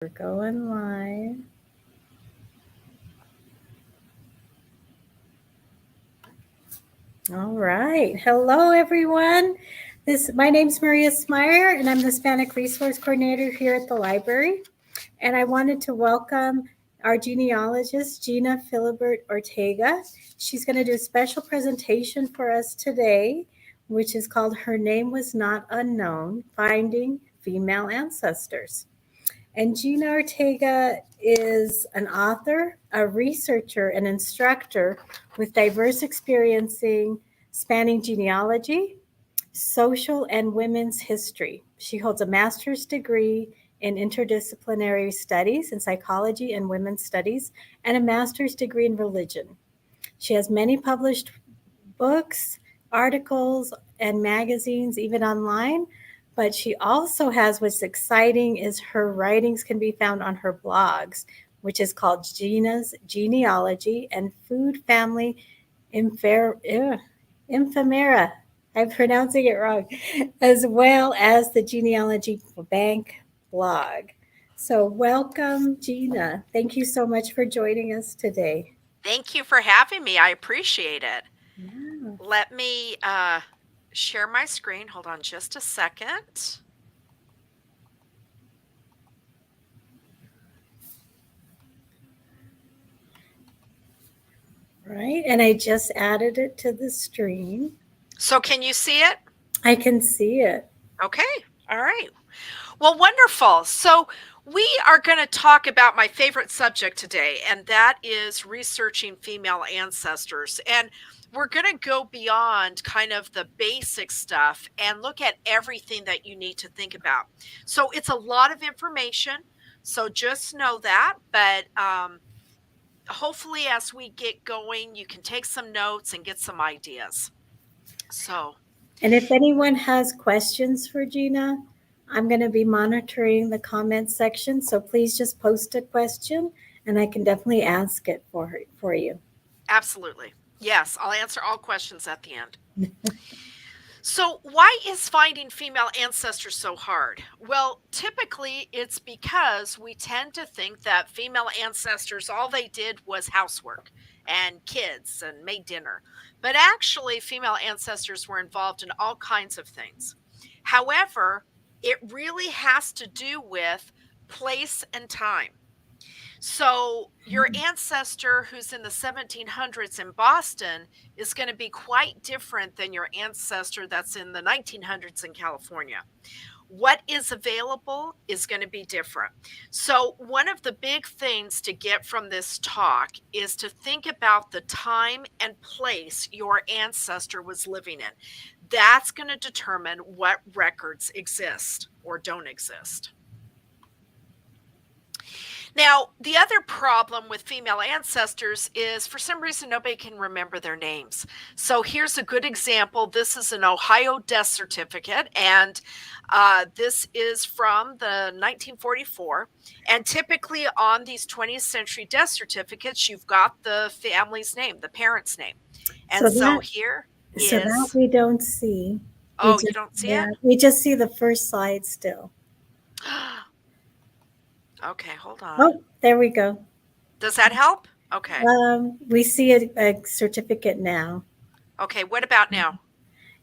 We're going live. All right. Hello, everyone. My name's Maria Smyer, and I'm the Hispanic Resource Coordinator here at the library. And I wanted to welcome our genealogist, Gena Philibert-Ortega. She's going to do a special presentation for us today, which is called Her Name Was Not Unknown, Finding Female Ancestors. And Gena Ortega is an author, a researcher, and instructor with diverse experiencing spanning genealogy, social, and women's history. She holds a master's degree in interdisciplinary studies in psychology and women's studies and a master's degree in religion. She has many published books, articles, and magazines, even online. But she also has what's exciting is her writings can be found on her blogs, which is called Gena's Genealogy and Food Family Infamera. I'm pronouncing it wrong, as well as the Genealogy Bank blog. So, welcome, Gena. Thank you so much for joining us today. Thank you for having me. I appreciate it. Yeah. Let me share my screen. Hold on just a second. Right, and I just added it to the stream. So can you see it? I can see it. Okay. All right. Well, wonderful. So we are going to talk about my favorite subject today, and that is researching female ancestors. And we're going to go beyond kind of the basic stuff and look at everything that you need to think about. So it's a lot of information. So just know that. But hopefully, as we get going, you can take some notes and get some ideas. So, And if anyone has questions for Gena, I'm going to be monitoring the comments section. So please just post a question and I can definitely ask it for you. absolutely. Yes, I'll answer all questions at the end. So, why is finding female ancestors so hard? Well, typically it's because we tend to think that female ancestors, all they did was housework and kids and made dinner. But actually, female ancestors were involved in all kinds of things. However, it really has to do with place and time. So, your ancestor who's in the 1700s in Boston is going to be quite different than your ancestor that's in the 1900s in California. What is available is going to be different. So, one of the big things to get from this talk is to think about the time and place your ancestor was living in. That's going to determine what records exist or don't exist. Now, the other problem with female ancestors is for some reason nobody can remember their names. So here's a good example. This is an Ohio death certificate, and this is from the 1944. And typically on these 20th century death certificates, you've got the family's name, the parent's name. And so here That is, we don't see. oh, you don't see it? We just see the first slide still. Okay, hold on. Oh, there we go. Does that help? Okay. We see a certificate now. Okay, what about now?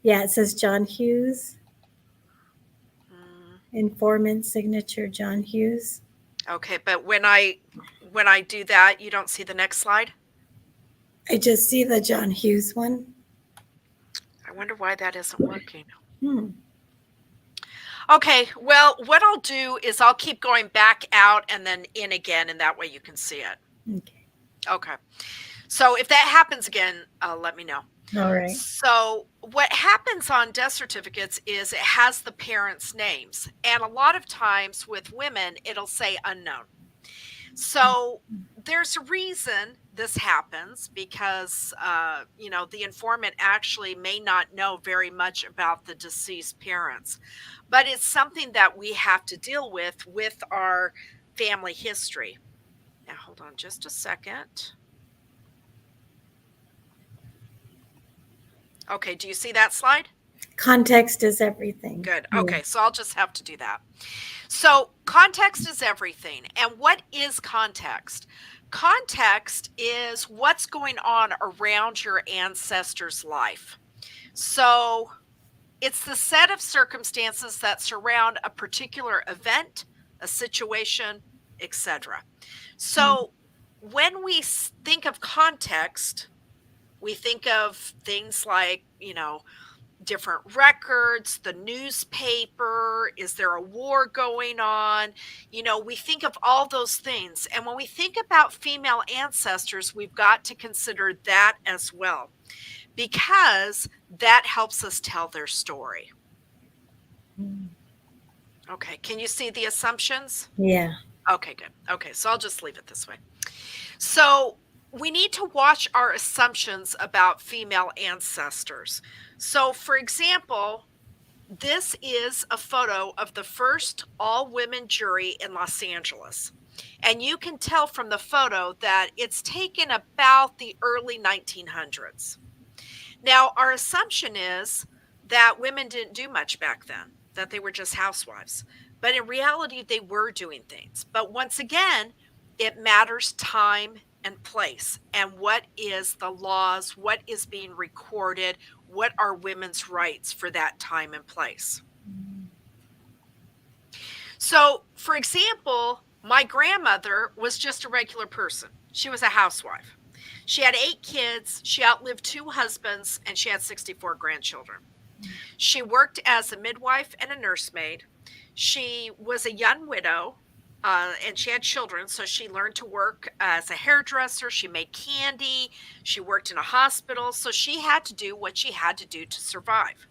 Yeah, it says John Hughes. Mm. Informant signature John Hughes. Okay, but when I do that, you don't see the next slide? I just see the John Hughes one. I wonder why that isn't working. Hmm. Okay, well, what I'll do is I'll keep going back out and then in again, and that way you can see it. Okay. So if that happens again, let me know. All right. So what happens on death certificates is it has the parents' names. And a lot of times with women, it'll say unknown. So there's a reason this happens because, the informant actually may not know very much about the deceased parents. But it's something that we have to deal with our family history. Now, hold on just a second. Okay, do you see that slide? Context is everything. Good. Yeah. Okay, so I'll just have to do that. So, context is everything. And what is context? Context is what's going on around your ancestor's life. So, it's the set of circumstances that surround a particular event, a situation, etc. So, when we think of context, we think of things like, different records, the newspaper, is there a war going on? We think of all those things. And when we think about female ancestors, we've got to consider that as well, because that helps us tell their story. Okay, can you see the assumptions? Yeah. Okay, good. Okay, so I'll just leave it this way. So we need to watch our assumptions about female ancestors. So, for example, this is a photo of the first all women jury in Los Angeles. And you can tell from the photo that it's taken about the early 1900s. Now, our assumption is that women didn't do much back then, that they were just housewives. But in reality, they were doing things. But once again, it matters time and place, and what is the laws, what is being recorded, what are women's rights for that time and place. So, for example, my grandmother was just a regular person. She was a housewife. She had 8 kids, she outlived 2 husbands, and she had 64 grandchildren. She worked as a midwife and a nursemaid. She was a young widow, and she had children, so she learned to work as a hairdresser. She made candy. She worked in a hospital, so she had to do what she had to do to survive.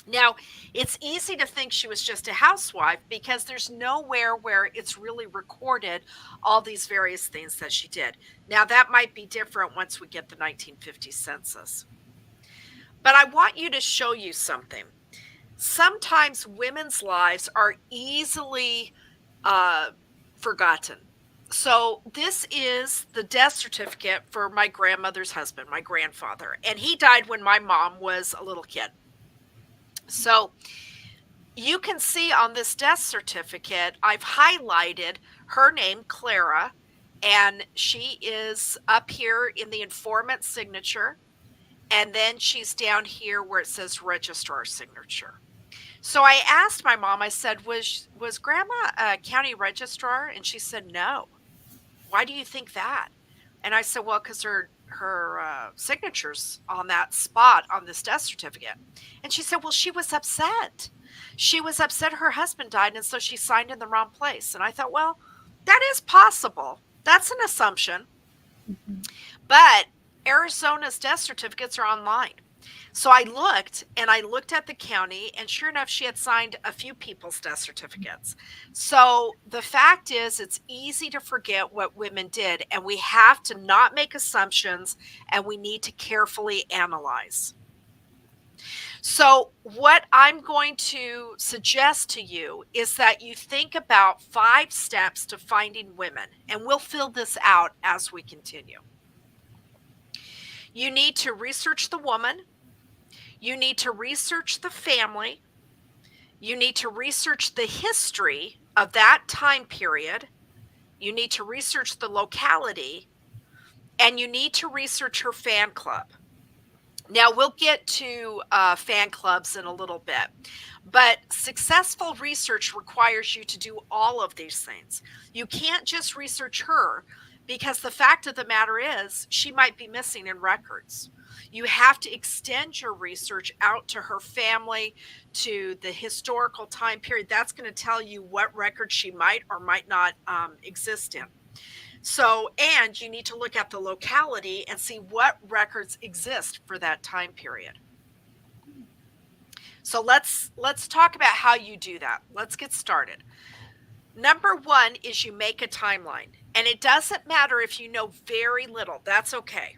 Now, it's easy to think she was just a housewife because there's nowhere where it's really recorded all these various things that she did. Now, that might be different once we get the 1950 census. But I want you to show you something. Sometimes women's lives are easily forgotten. So, this is the death certificate for my grandmother's husband, my grandfather, and he died when my mom was a little kid. So, you can see on this death certificate, I've highlighted her name, Clara, and she is up here in the informant signature. And then she's down here where it says registrar signature. So I asked my mom, I said, was grandma a county registrar? And she said, no. Why do you think that? And I said, well, because her signature's on that spot on this death certificate. And she said, well, she was upset. She was upset her husband died, and so she signed in the wrong place. And I thought, well, that is possible. That's an assumption. But Arizona's death certificates are online. So I looked at the county, and sure enough, she had signed a few people's death certificates. So the fact is, it's easy to forget what women did, and we have to not make assumptions, and we need to carefully analyze. So, what I'm going to suggest to you is that you think about 5 steps to finding women, and we'll fill this out as we continue. You need to research the woman. You need to research the family. You need to research the history of that time period. You need to research the locality. And you need to research her fan club. Now, we'll get to fan clubs in a little bit, but successful research requires you to do all of these things. You can't just research her, because the fact of the matter is she might be missing in records. You have to extend your research out to her family, to the historical time period. That's going to tell you what records she might or might not exist in. So, and you need to look at the locality and see what records exist for that time period. So let's talk about how you do that. Let's get started. Number 1 is you make a timeline. And it doesn't matter if you know very little. That's okay.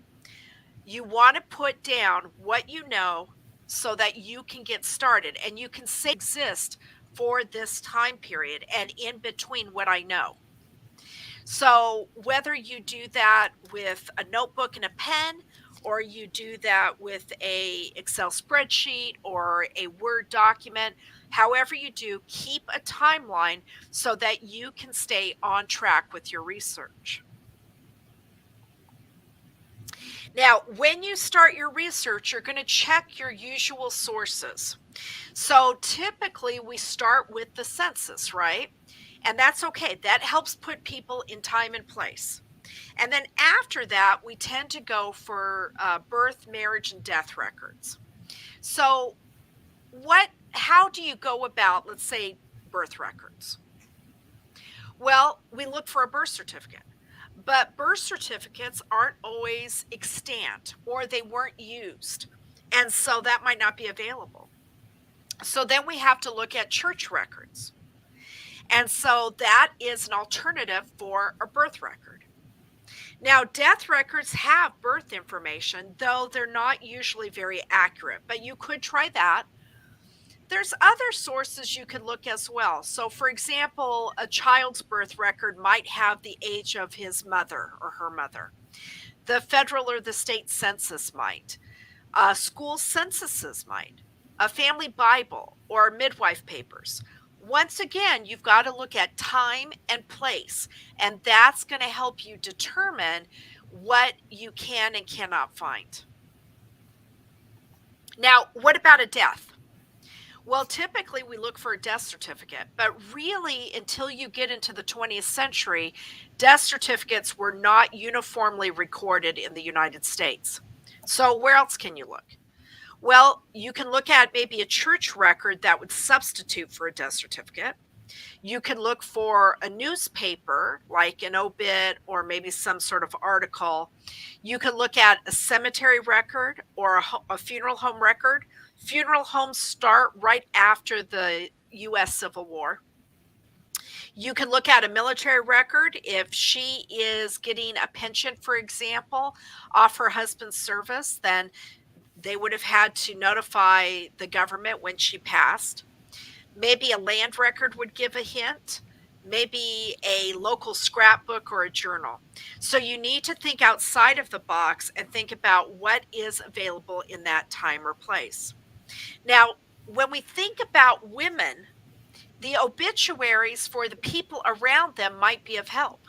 You want to put down what you know so that you can get started, and you can say exist for this time period and in between what I know. So whether you do that with a notebook and a pen, or you do that with a Excel spreadsheet or a Word document. However you do, keep a timeline so that you can stay on track with your research. Now, when you start your research, you're going to check your usual sources. So typically we start with the census, right? And that's okay. That helps put people in time and place. And then after that, we tend to go for birth, marriage, and death records. So, how do you go about, let's say, birth records? Well, we look for a birth certificate, but birth certificates aren't always extant or they weren't used. And so that might not be available. So then we have to look at church records. And so that is an alternative for a birth record. Now, death records have birth information, though they're not usually very accurate, but you could try that. There's other sources you can look as well. So, for example, a child's birth record might have the age of his mother or her mother. The federal or the state census might. School censuses might. A family Bible or midwife papers. Once again, you've got to look at time and place, and that's going to help you determine what you can and cannot find. Now, what about a death? Well, typically we look for a death certificate, but really until you get into the 20th century, death certificates were not uniformly recorded in the United States. So where else can you look? Well, you can look at maybe a church record that would substitute for a death certificate. You can look for a newspaper, like an obit or maybe some sort of article. You can look at a cemetery record or a funeral home record. Funeral homes start right after the US Civil War. You can look at a military record if she is getting a pension, for example, off her husband's service, then they would have had to notify the government when she passed. Maybe a land record would give a hint, maybe a local scrapbook or a journal. So you need to think outside of the box and think about what is available in that time or place. Now, when we think about women, the obituaries for the people around them might be of help.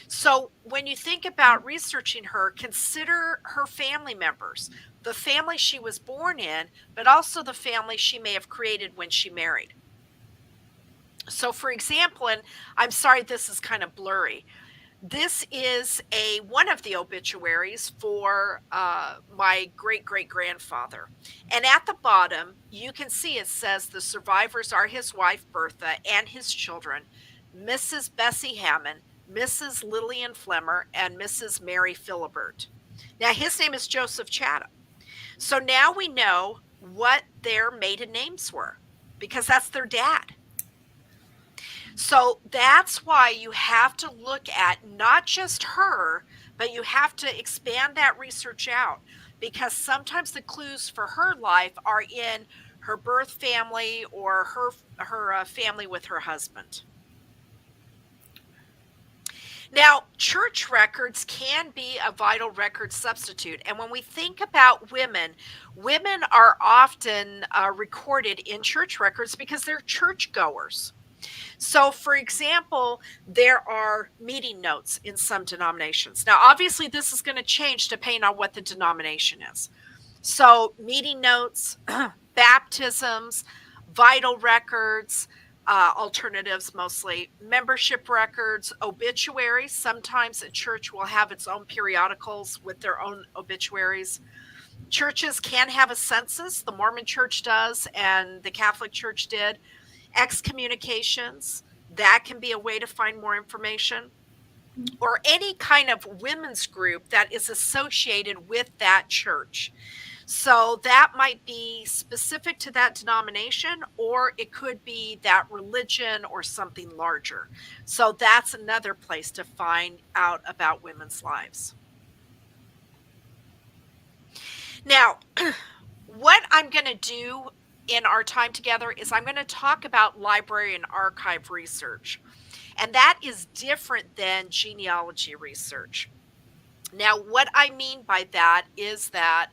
So when you think about researching her, consider her family members, the family she was born in, but also the family she may have created when she married. So for example, and I'm sorry this is kind of blurry, this is one of the obituaries for my great great grandfather, and at the bottom you can see it says the survivors are his wife Bertha and his children, Mrs. Bessie Hammond, Mrs. Lillian Flemmer, and Mrs. Mary Philibert. Now his name is Joseph Chatham. So now we know what their maiden names were because that's their dad. So that's why you have to look at not just her, but you have to expand that research out because sometimes the clues for her life are in her birth family or her family with her husband. Now, church records can be a vital record substitute. And when we think about women, women are often recorded in church records because they're churchgoers. So, for example, there are meeting notes in some denominations. Now, obviously, this is going to change depending on what the denomination is. So, meeting notes, baptisms, vital records, alternatives mostly, membership records, obituaries. Sometimes a church will have its own periodicals with their own obituaries. Churches can have a census. The Mormon Church does, and the Catholic Church did. Excommunications, that can be a way to find more information, or any kind of women's group that is associated with that church. So that might be specific to that denomination, or it could be that religion or something larger. So that's another place to find out about women's lives. Now, what I'm going to do in our time together is I'm going to talk about library and archive research. And that is different than genealogy research. Now, what I mean by that is that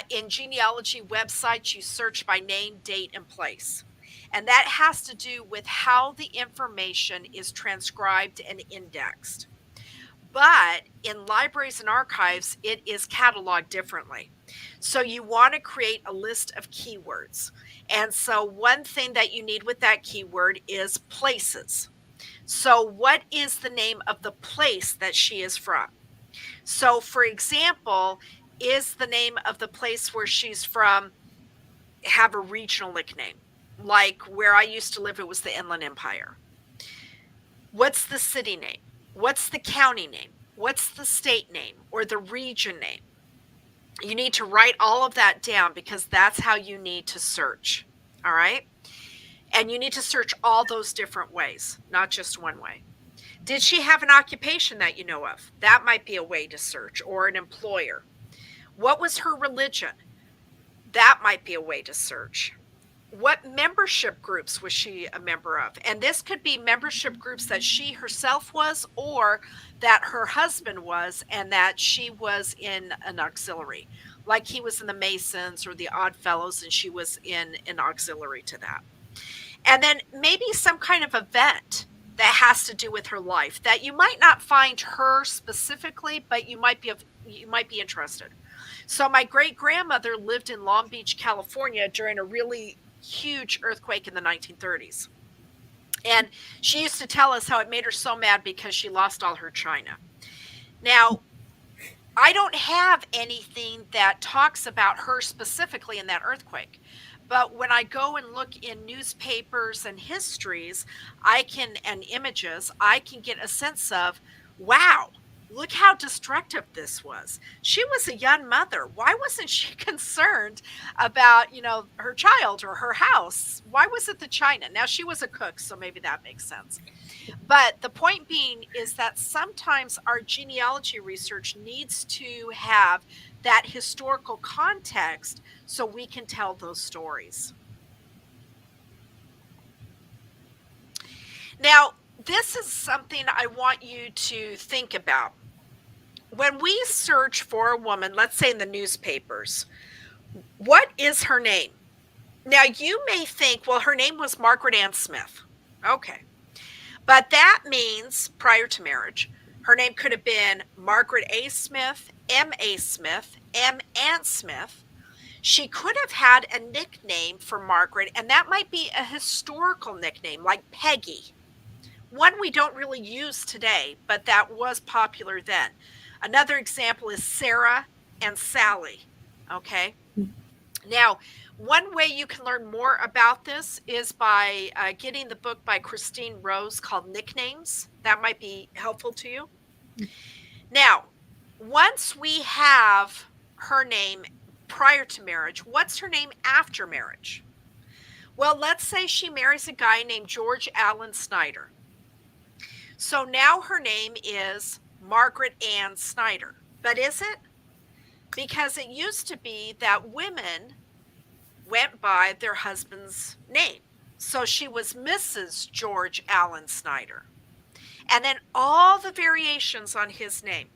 in genealogy websites, you search by name, date, and place. And that has to do with how the information is transcribed and indexed. But in libraries and archives, it is cataloged differently. So you want to create a list of keywords. And so one thing that you need with that keyword is places. So what is the name of the place that she is from? So for example, is the name of the place where she's from have a regional nickname? Like where I used to live, it was the Inland Empire. What's the city name? What's the county name? What's the state name or the region name? You need to write all of that down because that's how you need to search. All right. And you need to search all those different ways, not just one way. Did she have an occupation that you know of? That might be a way to search, or an employer. What was her religion? That might be a way to search. What membership groups was she a member of? And this could be membership groups that she herself was, or that her husband was, and that she was in an auxiliary, like he was in the Masons or the Odd Fellows, and she was in an auxiliary to that. And then maybe some kind of event that has to do with her life that you might not find her specifically, but you might be interested. So my great grandmother lived in Long Beach, California during a really huge earthquake in the 1930s. And she used to tell us how it made her so mad because she lost all her china. Now, I don't have anything that talks about her specifically in that earthquake. But when I go and look in newspapers and histories, and images, I can get a sense of, wow, look how destructive this was. She was a young mother. Why wasn't she concerned about, her child or her house? Why was it the china? Now she was a cook, so maybe that makes sense. But the point being is that sometimes our genealogy research needs to have that historical context so we can tell those stories. Now, this is something I want you to think about. When we search for a woman, let's say in the newspapers, what is her name? Now, you may think, well, her name was Margaret Ann Smith. Okay. But that means prior to marriage, her name could have been Margaret A. Smith, M. A. Smith, M. Ann Smith. She could have had a nickname for Margaret, and that might be a historical nickname like Peggy. One we don't really use today, but that was popular then. Another example is Sarah and Sally. Okay. Now, one way you can learn more about this is by getting the book by Christine Rose called Nicknames. That might be helpful to you. Now, once we have her name prior to marriage, what's her name after marriage? Well, let's say she marries a guy named George Allen Snyder. So now her name is Margaret Ann Snyder. But is it? Because it used to be that women went by their husband's name. So she was Mrs. George Allen Snyder. And then all the variations on his name.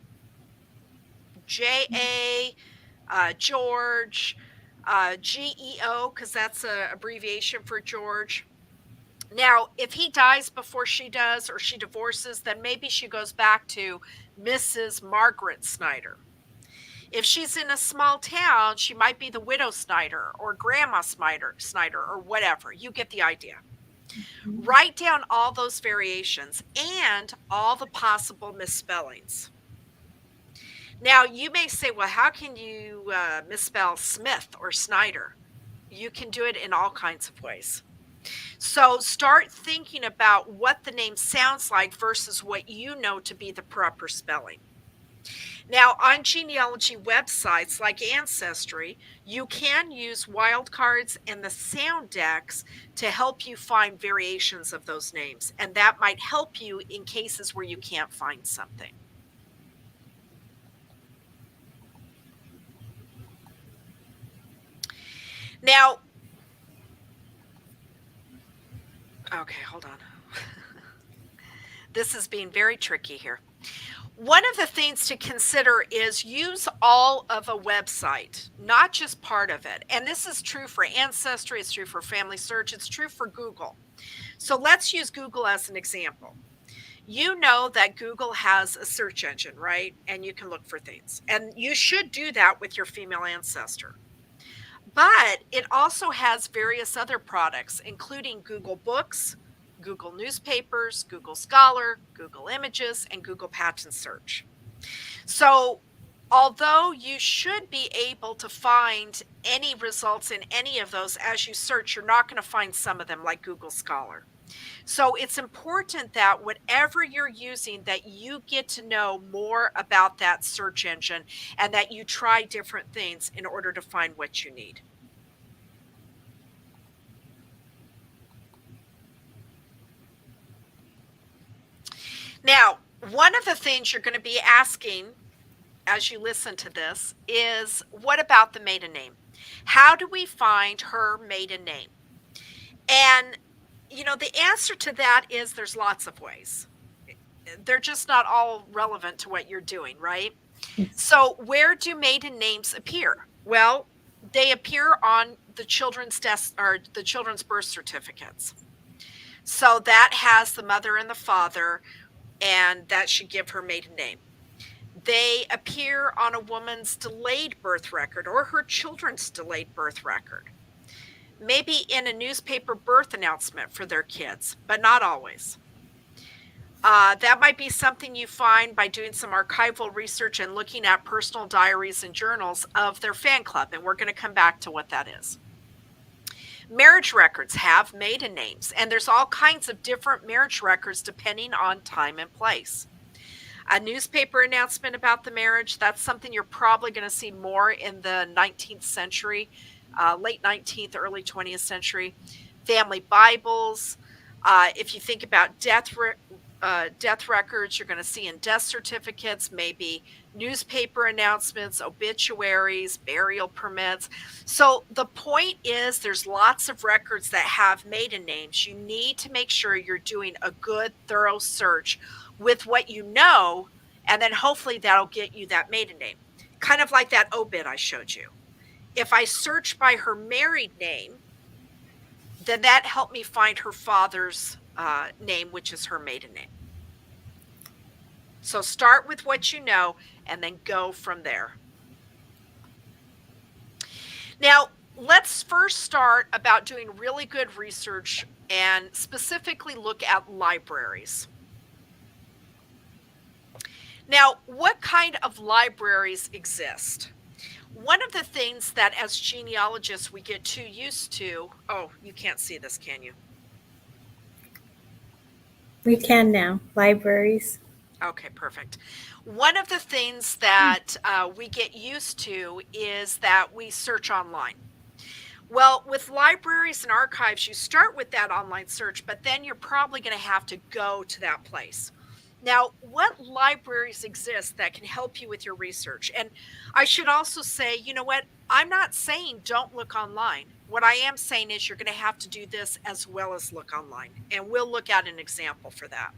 J.A., George, G.E.O., because that's an abbreviation for George. Now, if he dies before she does, or she divorces, then maybe she goes back to Mrs. Margaret Snyder. If she's in a small town, she might be the widow Snyder or grandma Snyder or whatever. You get the idea. Write down all those variations and all the possible misspellings. Now, you may say, well, how can you misspell Smith or Snyder? You can do it in all kinds of ways. So start thinking about what the name sounds like versus what you know to be the proper spelling. Now, on genealogy websites like Ancestry, you can use wildcards and the sound decks to help you find variations of those names, and that might help you in cases where you can't find something. Now, okay, hold on. This is being very tricky here. One of the things to consider is use all of a website, not just part of it. And this is true for Ancestry, it's true for FamilySearch, it's true for Google. So let's use Google as an example. You know that Google has a search engine, right? And you can look for things. And you should do that with your female ancestor. But it also has various other products, including Google Books, Google Newspapers, Google Scholar, Google Images, and Google Patent Search. So, although you should be able to find any results in any of those as you search, you're not going to find some of them like Google Scholar. So it's important that whatever you're using, that you get to know more about that search engine and that you try different things in order to find what you need. Now, one of the things you're going to be asking as you listen to this is, what about the maiden name? How do we find her maiden name? And, the answer to that is there's lots of ways. They're just not all relevant to what you're doing, right? So, where do maiden names appear? Well, they appear on the children's death or the children's birth certificates. So that has the mother and the father, and that should give her maiden name. They appear on a woman's delayed birth record or her children's delayed birth record. Maybe in a newspaper birth announcement for their kids, but not always. That might be something you find by doing some archival research and looking at personal diaries and journals of their fan club, and we're going to come back to what that is. Marriage records have maiden names, and there's all kinds of different marriage records depending on time and place. A newspaper announcement about the marriage, that's something you're probably going to see more in the 19th century, late 19th, early 20th century. Family Bibles. If you think about death records, you're going to see in death certificates, maybe newspaper announcements, obituaries, burial permits. So the point is, there's lots of records that have maiden names. You need to make sure you're doing a good, thorough search with what you know, and then hopefully that'll get you that maiden name. Kind of like that obit I showed you. If I search by her married name, then that helped me find her father's name, which is her maiden name. So start with what you know and then go from there. Now, let's first start about doing really good research and specifically look at libraries. Now, what kind of libraries exist? One of the things that as genealogists we get too used to, oh, you can't see this, can you? We can now. Libraries. Okay, perfect. One of the things that we get used to is that we search online. Well, with libraries and archives, you start with that online search, but then you're probably going to have to go to that place. Now, what libraries exist that can help you with your research? And I should also say, you know what? I'm not saying don't look online. What I am saying is you're going to have to do this as well as look online. And we'll look at an example for that.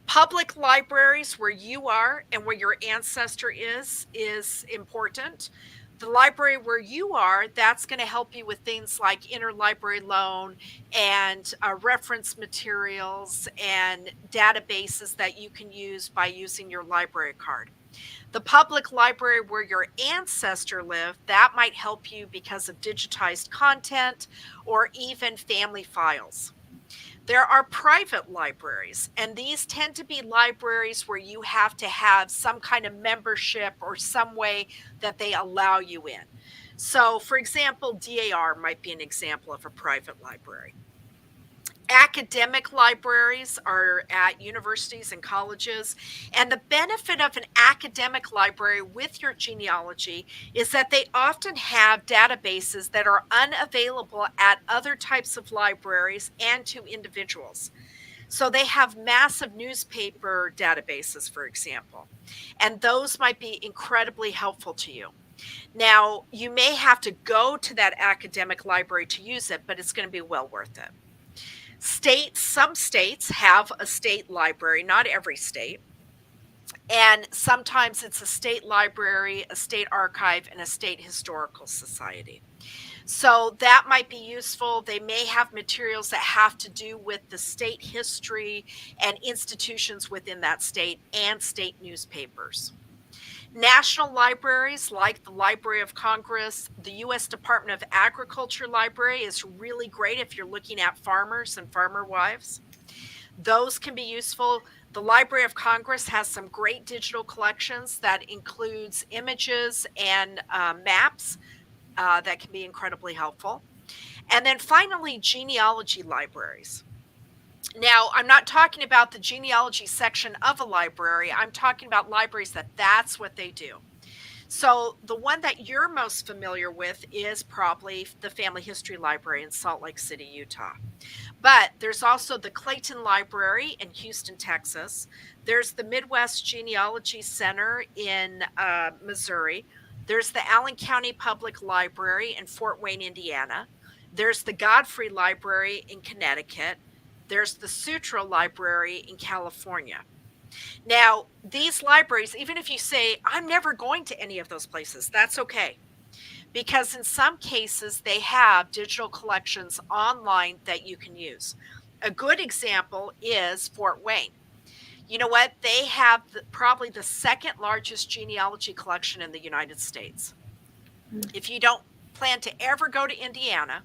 Public libraries where you are and where your ancestor is important. The library where you are, that's going to help you with things like interlibrary loan and reference materials and databases that you can use by using your library card. The public library where your ancestor lived, that might help you because of digitized content or even family files. There are private libraries, and these tend to be libraries where you have to have some kind of membership or some way that they allow you in. So, for example, DAR might be an example of a private library. Academic libraries are at universities and colleges, and the benefit of an academic library with your genealogy is that they often have databases that are unavailable at other types of libraries and to individuals. So they have massive newspaper databases, for example, and those might be incredibly helpful to you. Now, you may have to go to that academic library to use it, but it's going to be well worth it. Some states have a state library, not every state. And sometimes it's a state library, a state archive, and a state historical society. So that might be useful. They may have materials that have to do with the state history and institutions within that state and state newspapers. National libraries like the Library of Congress, the U.S. Department of Agriculture Library is really great if you're looking at farmers and farmer wives. Those can be useful. The Library of Congress has some great digital collections that includes images and maps that can be incredibly helpful. And then finally, genealogy libraries. Now, I'm not talking about the genealogy section of a library. I'm talking about libraries that's what they do. So, the one that you're most familiar with is probably the Family History Library in Salt Lake City, Utah. But there's also the Clayton Library in Houston, Texas. There's the Midwest Genealogy Center in Missouri. There's the Allen County Public Library in Fort Wayne, Indiana. There's the Godfrey Library in Connecticut. There's the Sutro Library in California. Now, these libraries, even if you say, I'm never going to any of those places, that's okay. Because in some cases, they have digital collections online that you can use. A good example is Fort Wayne. You know what? They have probably the second largest genealogy collection in the United States. If you don't plan to ever go to Indiana,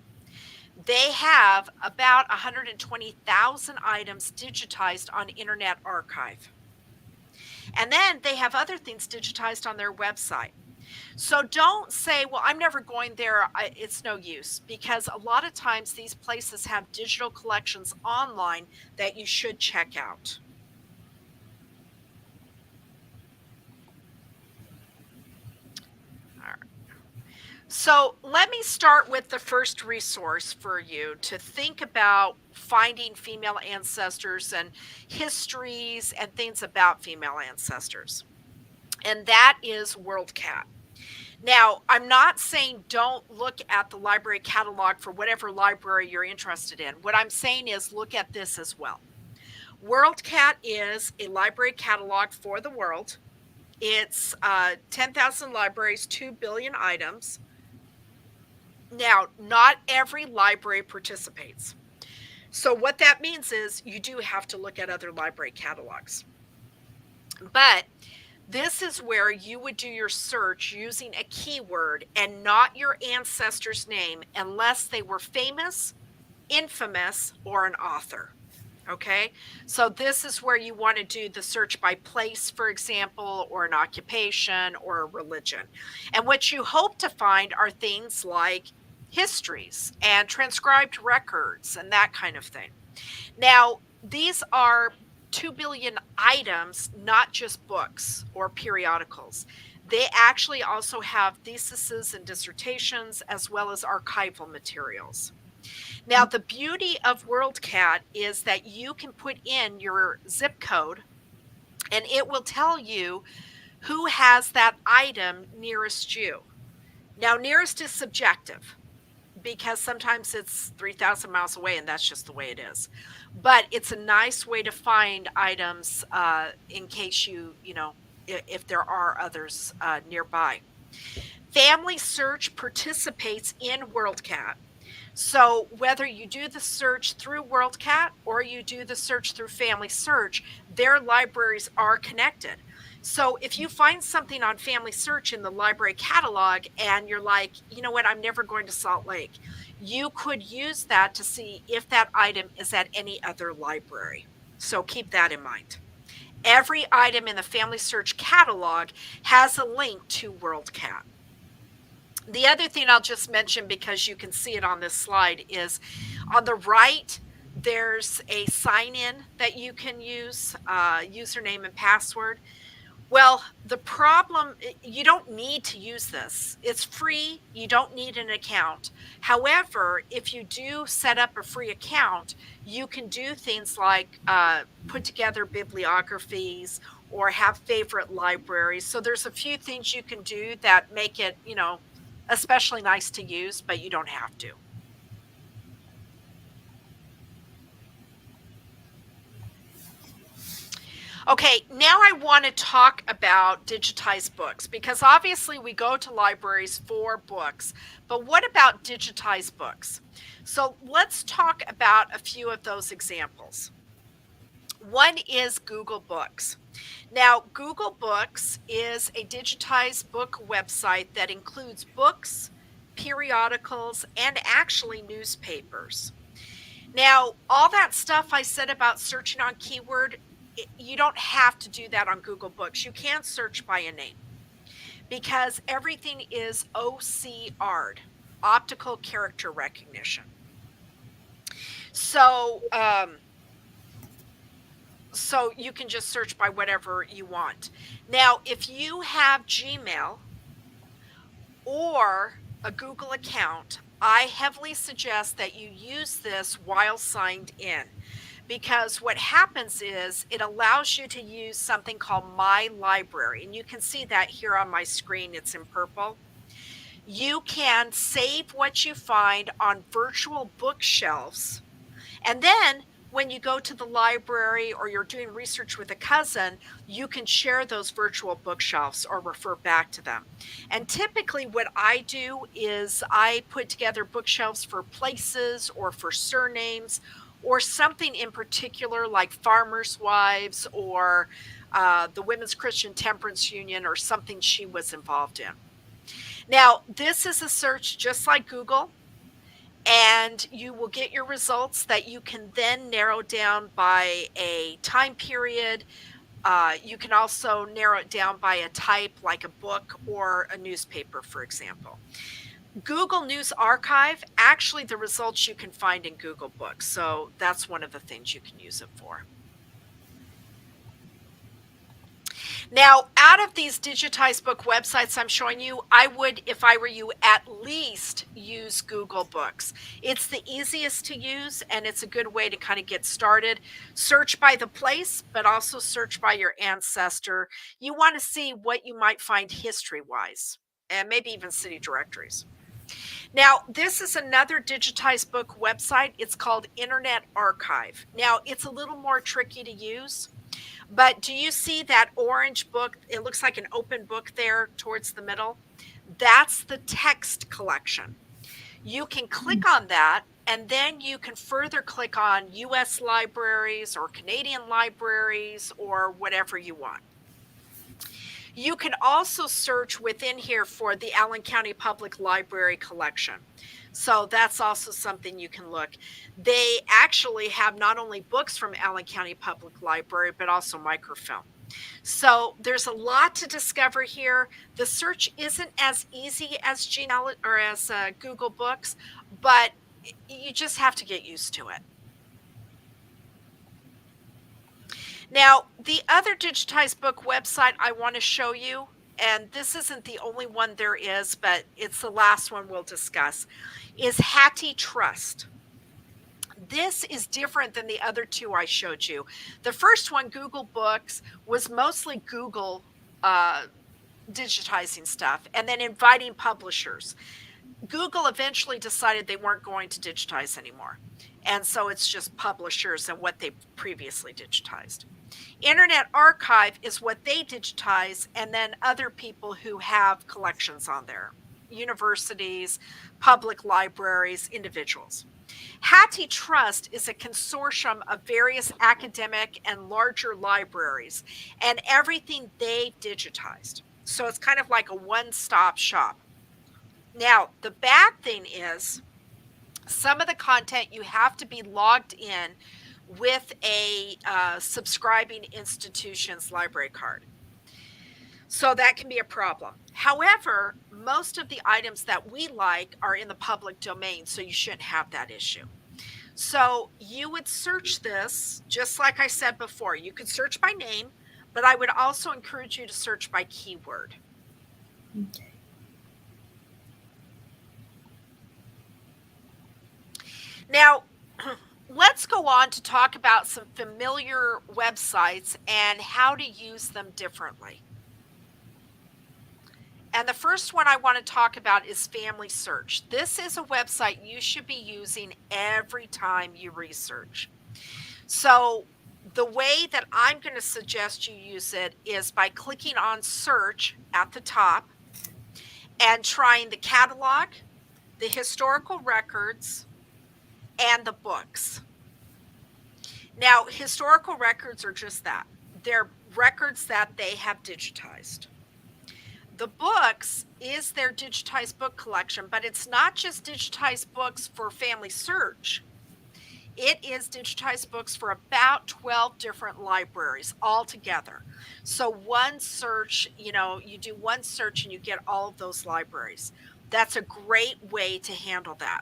they have about 120,000 items digitized on Internet Archive. And then they have other things digitized on their website. So don't say, well, I'm never going there. It's no use, because a lot of times these places have digital collections online that you should check out. All right. So let me start with the first resource for you to think about finding female ancestors and histories and things about female ancestors. And that is Worldcat. Now, I'm not saying don't look at the library catalog for whatever library you're interested in. What I'm saying is look at this as well. Worldcat is a library catalog for the world. It's 10,000 libraries, 2 billion items. Now, not every library participates. So, what that means is you do have to look at other library catalogs. But this is where you would do your search using a keyword and not your ancestor's name unless they were famous, infamous, or an author. Okay, so this is where you want to do the search by place, for example, or an occupation or a religion. And what you hope to find are things like histories and transcribed records and that kind of thing. Now, these are 2 billion items, not just books or periodicals. They actually also have theses and dissertations as well as archival materials. Now, the beauty of Worldcat is that you can put in your zip code and it will tell you who has that item nearest you. Now, nearest is subjective because sometimes it's 3,000 miles away and that's just the way it is. But it's a nice way to find items in case if there are others nearby. FamilySearch participates in Worldcat. So whether you do the search through Worldcat or you do the search through FamilySearch, their libraries are connected. So if you find something on FamilySearch in the library catalog and you're like, you know what, I'm never going to Salt Lake, you could use that to see if that item is at any other library. So keep that in mind. Every item in the FamilySearch catalog has a link to Worldcat. The other thing I'll just mention, because you can see it on this slide, is on the right, there's a sign in that you can use, username and password. Well, the problem, you don't need to use this. It's free. You don't need an account. However, if you do set up a free account, you can do things like put together bibliographies or have favorite libraries. So there's a few things you can do that make it, especially nice to use, but you don't have to. Okay, now I want to talk about digitized books because obviously we go to libraries for books, but what about digitized books? So let's talk about a few of those examples. One is Google Books. Now, Google Books is a digitized book website that includes books, periodicals, and actually newspapers. Now, all that stuff I said about searching on keyword, you don't have to do that on Google Books. You can search by a name because everything is OCR'd, optical character recognition. So, so you can just search by whatever you want. Now, if you have Gmail or a Google account, I heavily suggest that you use this while signed in because what happens is it allows you to use something called My Library. And you can see that here on my screen, it's in purple. You can save what you find on virtual bookshelves. And then when you go to the library or you're doing research with a cousin, you can share those virtual bookshelves or refer back to them. And typically, what I do is I put together bookshelves for places or for surnames or something in particular, like farmers' wives or the Women's Christian Temperance Union or something she was involved in. Now, this is a search just like Google, and you will get your results that you can then narrow down by a time period. You can also narrow it down by a type, like a book or a newspaper, for example. Google News Archive, actually, the results you can find in Google Books. So that's one of the things you can use it for. Now, out of these digitized book websites I'm showing you, I would, if I were you, at least use Google Books. It's the easiest to use and it's a good way to kind of get started. Search by the place, but also search by your ancestor. You want to see what you might find history-wise and maybe even city directories. Now, this is another digitized book website. It's called Internet Archive. Now, it's a little more tricky to use. But do you see that orange book? It looks like an open book there towards the middle. That's the text collection. You can click on that, and then you can further click on US libraries or Canadian libraries or whatever you want. You can also search within here for the Allen County Public Library collection. So that's also something you can look. They actually have not only books from Allen County Public Library, but also microfilm. So there's a lot to discover here. The search isn't as easy as Gena or as Google Books, but you just have to get used to it. Now, the other digitized book website I want to show you, and this isn't the only one there is, but it's the last one we'll discuss, is Hattie Trust. This is different than the other two I showed you. The first one, Google Books, was mostly Google digitizing stuff and then inviting publishers. Google eventually decided they weren't going to digitize anymore. And so it's just publishers and what they previously digitized. Internet Archive is what they digitize, and then other people who have collections on there, universities, public libraries, individuals. Hattie Trust is a consortium of various academic and larger libraries, and everything they've digitized. So it's kind of like a one-stop shop. Now, the bad thing is some of the content you have to be logged in with a subscribing institution's library card. So that can be a problem. However, most of the items that we like are in the public domain, so you shouldn't have that issue. So you would search this, just like I said before. You could search by name, but I would also encourage you to search by keyword. Okay. Now, let's go on to talk about some familiar websites and how to use them differently. And the first one I want to talk about is FamilySearch. This is a website you should be using every time you research. So the way that I'm going to suggest you use it is by clicking on search at the top and trying the catalog, the historical records, and the books. Now, historical records are just that. They're records that they have digitized. The books is their digitized book collection, but it's not just digitized books for Family Search. It is digitized books for about 12 different libraries altogether. So one search, you do one search and you get all of those libraries. That's a great way to handle that.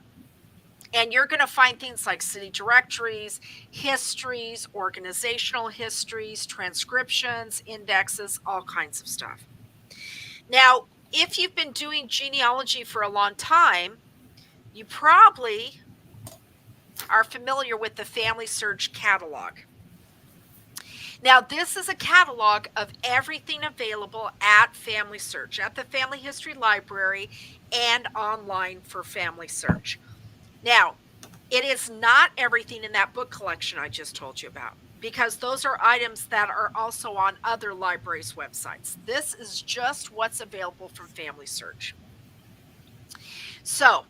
And you're going to find things like city directories, histories, organizational histories, transcriptions, indexes, all kinds of stuff. Now, if you've been doing genealogy for a long time, you probably are familiar with the FamilySearch catalog. Now, this is a catalog of everything available at FamilySearch, at the Family History Library, and online for FamilySearch. Now, it is not everything in that book collection I just told you about, because those are items that are also on other libraries' websites. This is just what's available from FamilySearch. So,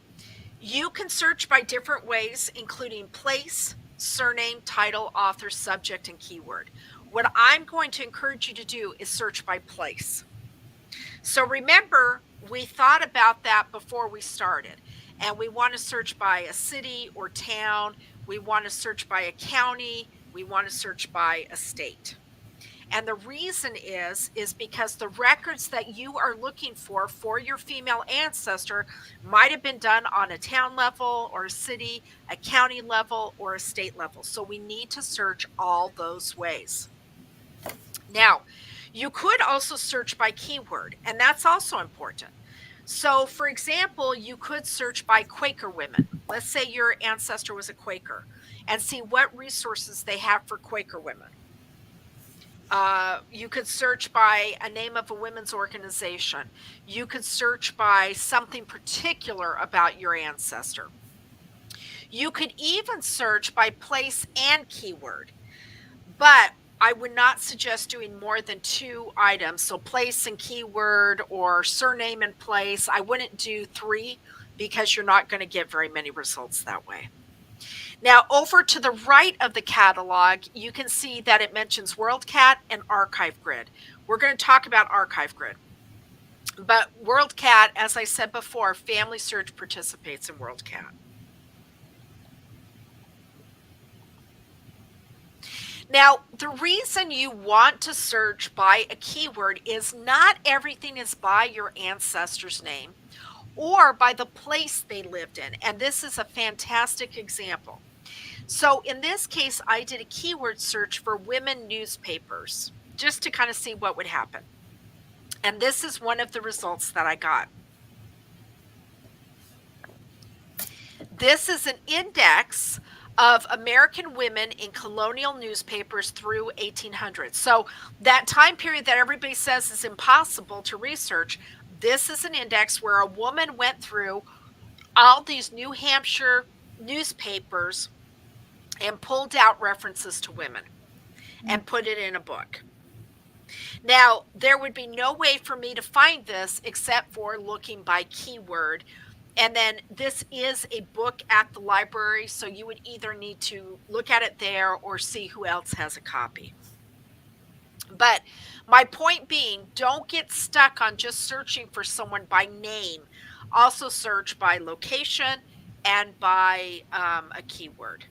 you can search by different ways, including place, surname, title, author, subject, and keyword. What I'm going to encourage you to do is search by place. So remember, we thought about that before we started, and we want to search by a city or town. We want to search by a county. We want to search by a state. And the reason is because the records that you are looking for your female ancestor might have been done on a town level or a city, a county level, or a state level. So we need to search all those ways. Now, you could also search by keyword, and that's also important. So, for example, you could search by Quaker women. Let's say your ancestor was a Quaker, and see what resources they have for Quaker women. You could search by a name of a women's organization. You could search by something particular about your ancestor. You could even search by place and keyword, but I would not suggest doing more than 2 items. So place and keyword, or surname and place. I wouldn't do 3 because you're not going to get very many results that way. Now, over to the right of the catalog, you can see that it mentions Worldcat and Archive Grid. We're going to talk about Archive Grid. But Worldcat, as I said before, FamilySearch participates in Worldcat. Now, the reason you want to search by a keyword is not everything is by your ancestor's name or by the place they lived in. And this is a fantastic example. So in this case, I did a keyword search for women newspapers just to kind of see what would happen. And this is one of the results that I got. This is an index of American women in colonial newspapers through 1800. So that time period that everybody says is impossible to research, this is an index where a woman went through all these New Hampshire newspapers and pulled out references to women and put it in a book. Now, there would be no way for me to find this except for looking by keyword. And then this is a book at the library, so you would either need to look at it there or see who else has a copy. But my point being, don't get stuck on just searching for someone by name. Also search by location and by a keyword.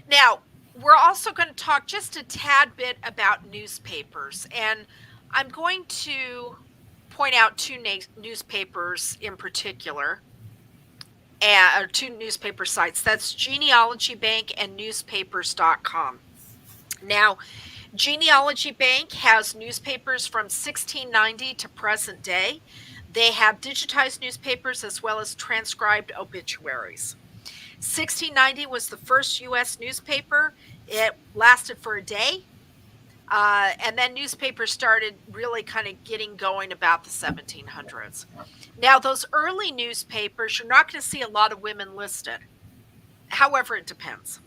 Now, we're also going to talk just a tad bit about newspapers, and I'm going to point out 2 newspapers in particular, or 2 newspaper sites. That's Genealogy Bank and newspapers.com. Now, Genealogy Bank has newspapers from 1690 to present day. They have digitized newspapers as well as transcribed obituaries. 1690 was the first U.S. newspaper. It lasted for a day. And then newspapers started really kind of getting going about the 1700s. Now, those early newspapers, you're not going to see a lot of women listed. However, it depends.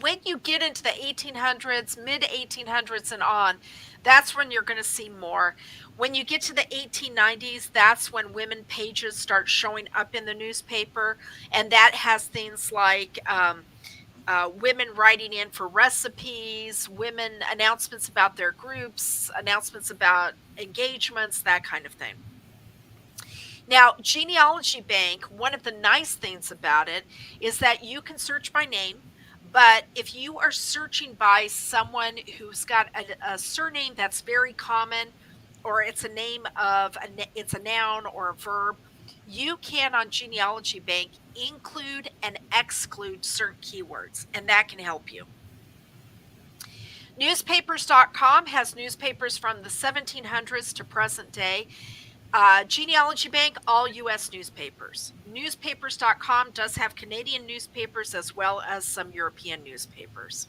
When you get into the 1800s, mid 1800s and on, that's when you're going to see more. When you get to the 1890s, that's when women pages start showing up in the newspaper, and that has things like women writing in for recipes, women announcements about their groups, announcements about engagements, that kind of thing. Now, Genealogy Bank, one of the nice things about it is that you can search by name, but if you are searching by someone who's got a surname that's very common, or it's a name of it's a noun or a verb, you can on Genealogy Bank include and exclude certain keywords, and that can help you. Newspapers.com has newspapers from the 1700s to present day. Genealogy Bank, all U.S. newspapers. Newspapers.com does have Canadian newspapers as well as some European newspapers.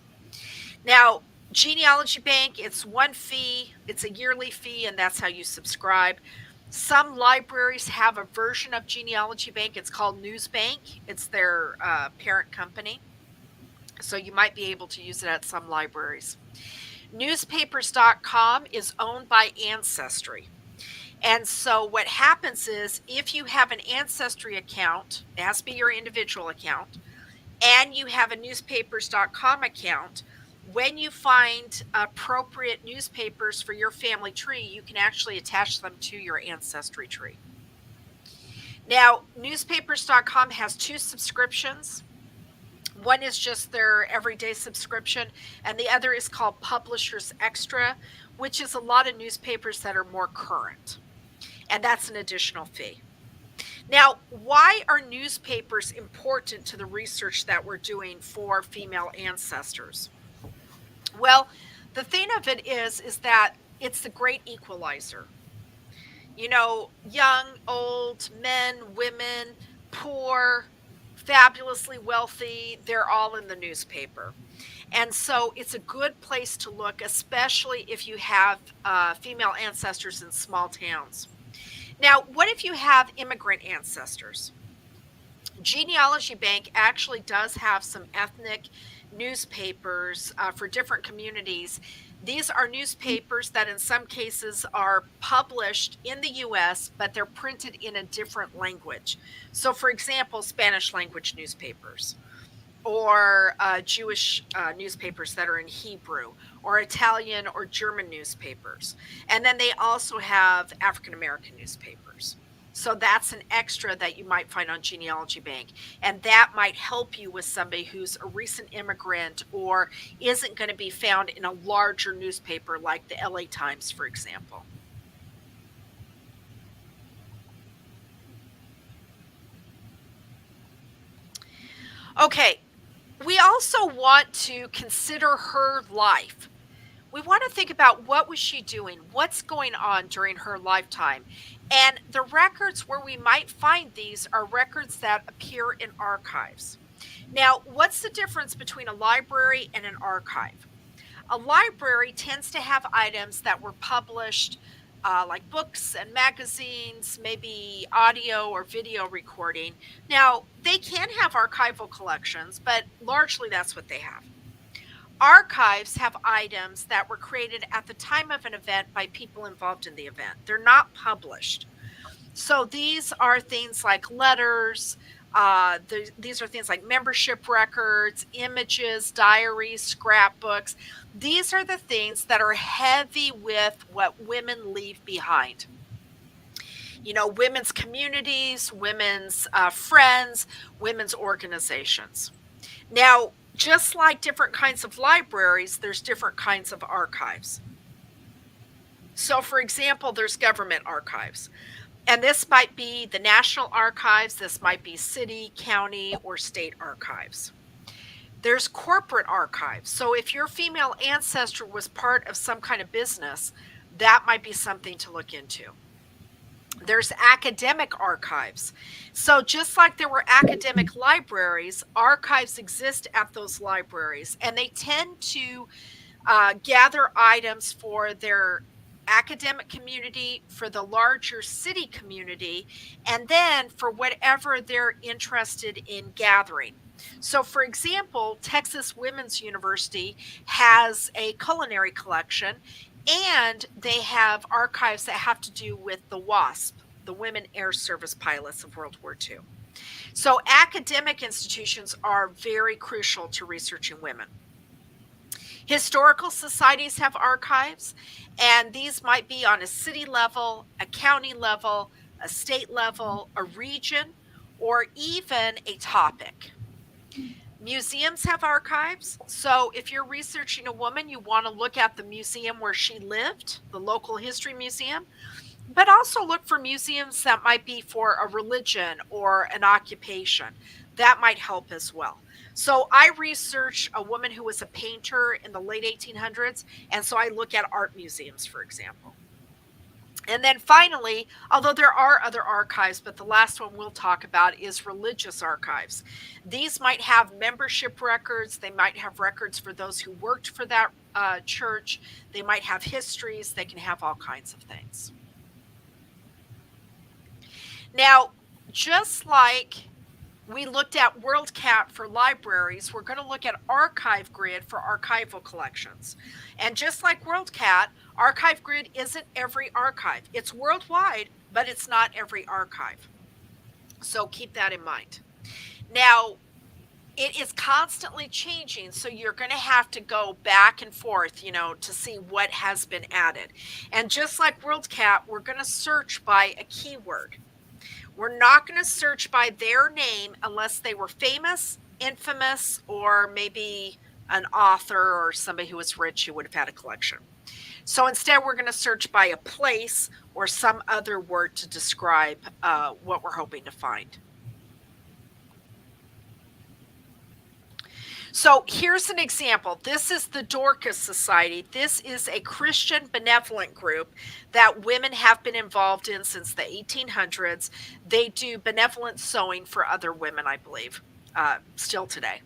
Now, Genealogy Bank, it's one fee, it's a yearly fee, and that's how you subscribe. Some libraries have a version of Genealogy Bank. It's called Newsbank, it's their parent company. So you might be able to use it at some libraries. Newspapers.com is owned by Ancestry. And so what happens is if you have an Ancestry account, it has to be your individual account, and you have a newspapers.com account, when you find appropriate newspapers for your family tree, you can actually attach them to your ancestry tree. Now, newspapers.com has two subscriptions. One is just their everyday subscription, and the other is called Publishers Extra, which is a lot of newspapers that are more current. And that's an additional fee. Now, why are newspapers important to the research that we're doing for female ancestors? Well, the thing of it is that it's the great equalizer. You know, young, old, men, women, poor, fabulously wealthy, they're all in the newspaper. And so it's a good place to look, especially if you have female ancestors in small towns. Now, what if you have immigrant ancestors? Genealogy Bank actually does have some ethnic newspapers for different communities. These are newspapers that in some cases are published in the US, but they're printed in a different language. So, for example, Spanish language newspapers, or Jewish newspapers that are in Hebrew, or Italian or German newspapers. And then they also have African American newspapers. So that's an extra that you might find on Genealogy Bank. And that might help you with somebody who's a recent immigrant or isn't going to be found in a larger newspaper like the LA Times, for example. Okay, we also want to consider her life. We want to think about what was she doing, what's going on during her lifetime. And the records where we might find these are records that appear in archives. Now, what's the difference between a library and an archive? A library tends to have items that were published, like books and magazines, maybe audio or video recording. Now, they can have archival collections, but largely that's what they have. Archives have items that were created at the time of an event by people involved in the event. They're not published. So these are things like letters, these are things like membership records, images, diaries, scrapbooks. These are the things that are heavy with what women leave behind. You know, women's communities, women's friends, women's organizations. Now, just like different kinds of libraries, there's different kinds of archives. So, for example, there's government archives. And this might be the National Archives, this might be city, county, or state archives. There's corporate archives. So if your female ancestor was part of some kind of business, that might be something to look into. There's academic archives. So just like there were academic libraries, archives exist at those libraries, and they tend to gather items for their academic community, for the larger city community, and then for whatever they're interested in gathering. So, for example, Texas Women's University has a culinary collection, and they have archives that have to do with the WASP, the Women Air Service Pilots of World War II. So, academic institutions are very crucial to researching women. Historical societies have archives, and these might be on a city level, a county level, a state level, a region, or even a topic. Museums have archives. So if you're researching a woman, you want to look at the museum where she lived, the local history museum, but also look for museums that might be for a religion or an occupation. That might help as well. So I research a woman who was a painter in the late 1800s, and so I look at art museums, for example. And then finally, although there are other archives, but the last one we'll talk about is religious archives. These might have membership records, they might have records for those who worked for that church, they might have histories, they can have all kinds of things. Now, just like we looked at Worldcat for libraries, we're going to look at Archive Grid for archival collections. And just like Worldcat, Archive Grid isn't every archive. It's worldwide, but it's not every archive. So keep that in mind. Now, it is constantly changing, so you're going to have to go back and forth, to see what has been added. And just like Worldcat, we're going to search by a keyword. We're not going to search by their name unless they were famous, infamous, or maybe an author or somebody who was rich who would have had a collection. So instead, we're going to search by a place or some other word to describe what we're hoping to find. So here's an example. This is the Dorcas Society. This is a Christian benevolent group that women have been involved in since the 1800s. They do benevolent sewing for other women, I believe, still today.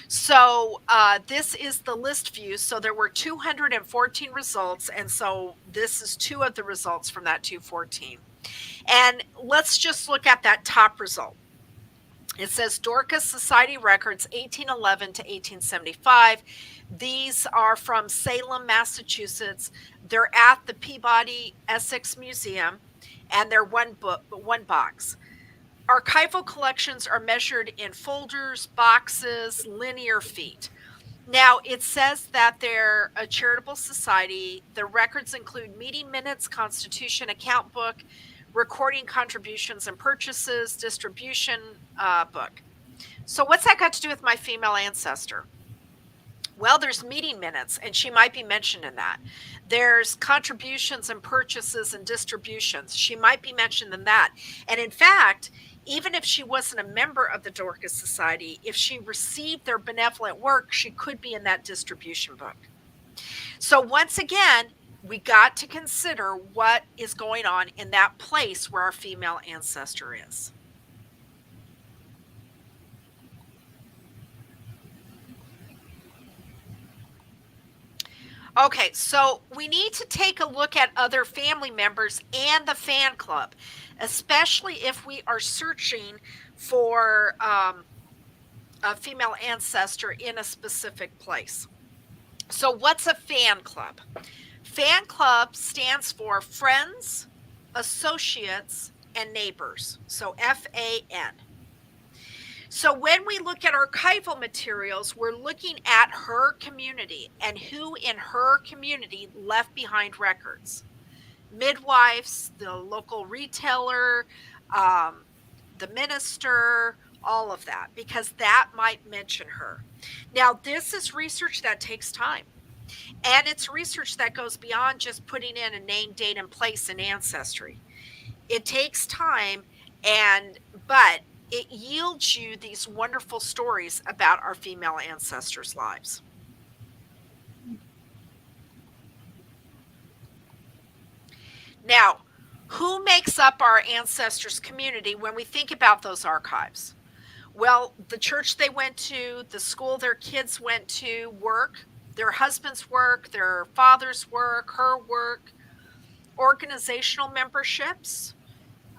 So this is the list view. So there were 214 results. And so this is two of the results from that 214. And let's just look at that top result. It says Dorcas Society Records 1811 to 1875. These are from Salem, Massachusetts. They're at the Peabody Essex Museum, and they're one box. Archival collections are measured in folders, boxes, linear feet. Now, it says that they're a charitable society. The records include meeting minutes, constitution, account book, recording contributions and purchases, distribution book. So what's that got to do with my female ancestor? Well, there's meeting minutes, and she might be mentioned in that. There's contributions and purchases and distributions. She might be mentioned in that. And in fact, even if she wasn't a member of the Dorcas Society, if she received their benevolent work, she could be in that distribution book. So once again, we got to consider what is going on in that place where our female ancestor is. Okay, so we need to take a look at other family members and the fan club, especially if we are searching for a female ancestor in a specific place. So what's a fan club? Fan club stands for Friends, Associates, and Neighbors. So FAN. So when we look at archival materials, we're looking at her community and who in her community left behind records. Midwives, the local retailer, the minister, all of that, because that might mention her. Now, this is research that takes time. And it's research that goes beyond just putting in a name, date, and place in Ancestry. It takes time, but it yields you these wonderful stories about our female ancestors' lives. Now, who makes up our ancestors' community when we think about those archives? Well, the church they went to, the school their kids went to, work, their husband's work, their father's work, her work, organizational memberships,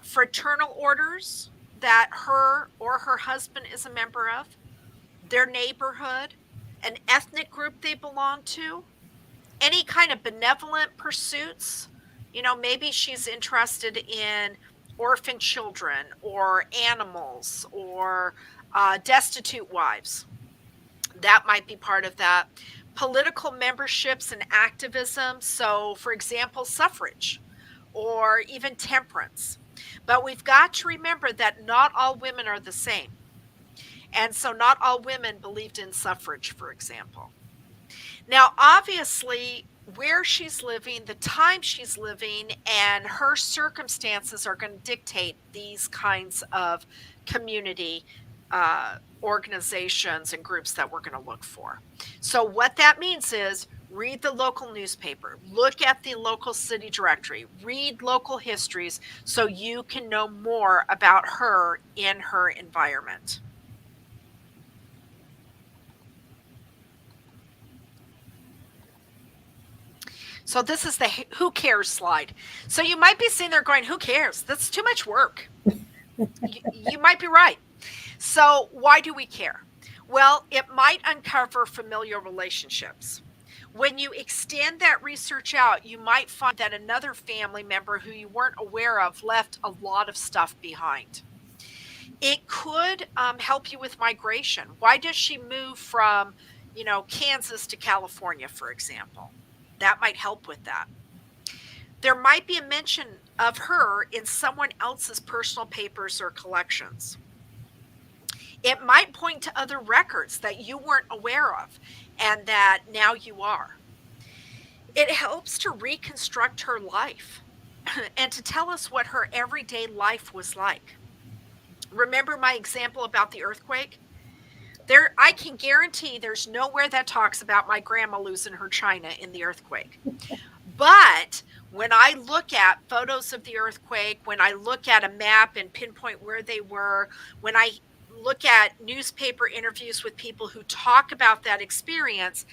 fraternal orders that her or her husband is a member of, their neighborhood, an ethnic group they belong to, any kind of benevolent pursuits. Maybe she's interested in orphan children or animals or destitute wives. That might be part of that. Political memberships and activism. So, for example, suffrage or even temperance. But we've got to remember that not all women are the same. And so, not all women believed in suffrage, for example. Now, obviously, where she's living, the time she's living, and her circumstances are going to dictate these kinds of community organizations and groups that we're going to look for. So, what that means is read the local newspaper, look at the local city directory, read local histories so you can know more about her in her environment. So this is the who cares slide. So you might be sitting there going, who cares? That's too much work. You might be right. So why do we care? Well, it might uncover familiar relationships. When you extend that research out, you might find that another family member who you weren't aware of left a lot of stuff behind. It could help you with migration. Why does she move from, Kansas to California, for example? That might help with that. There might be a mention of her in someone else's personal papers or collections. It might point to other records that you weren't aware of and that now you are. It helps to reconstruct her life and to tell us what her everyday life was like. Remember my example about the earthquake? I can guarantee there's nowhere that talks about my grandma losing her china in the earthquake. But when I look at photos of the earthquake, when I look at a map and pinpoint where they were, when I look at newspaper interviews with people who talk about that experience,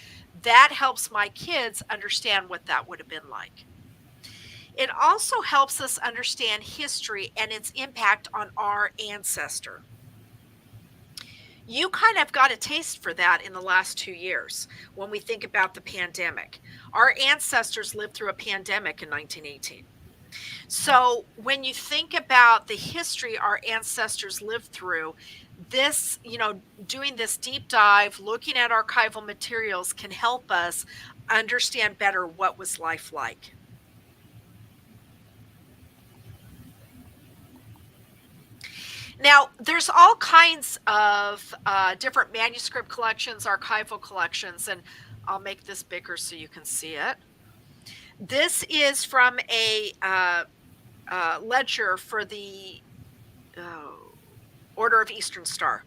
that helps my kids understand what that would have been like. It also helps us understand history and its impact on our ancestor. You kind of got a taste for that in the last 2 years when we think about the pandemic. Our ancestors lived through a pandemic in 1918. So when you think about the history our ancestors lived through, this, doing this deep dive, looking at archival materials can help us understand better what was life like. Now, there's all kinds of different manuscript collections, archival collections, and I'll make this bigger so you can see it. This is from a ledger for the Order of Eastern Star.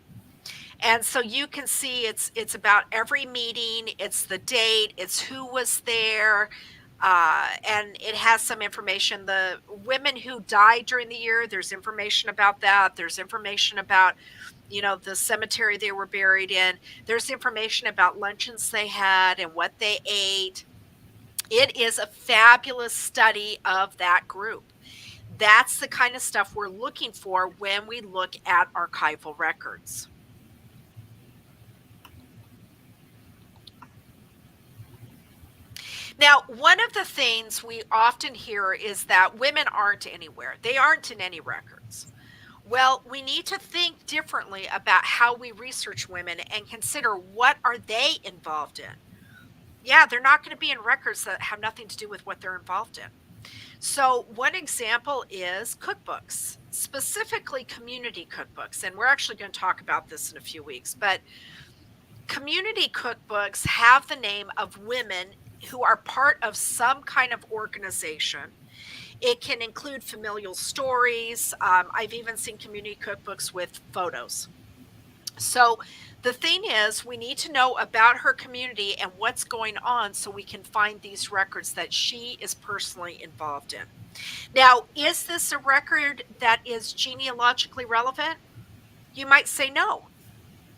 And so you can see it's about every meeting, it's the date, it's who was there, and it has some information. The women who died during the year, there's information about that. There's information about, the cemetery they were buried in. There's information about luncheons they had and what they ate. It is a fabulous study of that group. That's the kind of stuff we're looking for when we look at archival records. Now, one of the things we often hear is that women aren't anywhere. They aren't in any records. Well, we need to think differently about how we research women and consider what are they involved in. Yeah, they're not going to be in records that have nothing to do with what they're involved in. So one example is cookbooks, specifically community cookbooks. And we're actually going to talk about this in a few weeks. But community cookbooks have the name of women who are part of some kind of organization. It can include familial stories. I've even seen community cookbooks with photos. So the thing is, we need to know about her community and what's going on so we can find these records that she is personally involved in. Now, is this a record that is genealogically relevant? You might say no,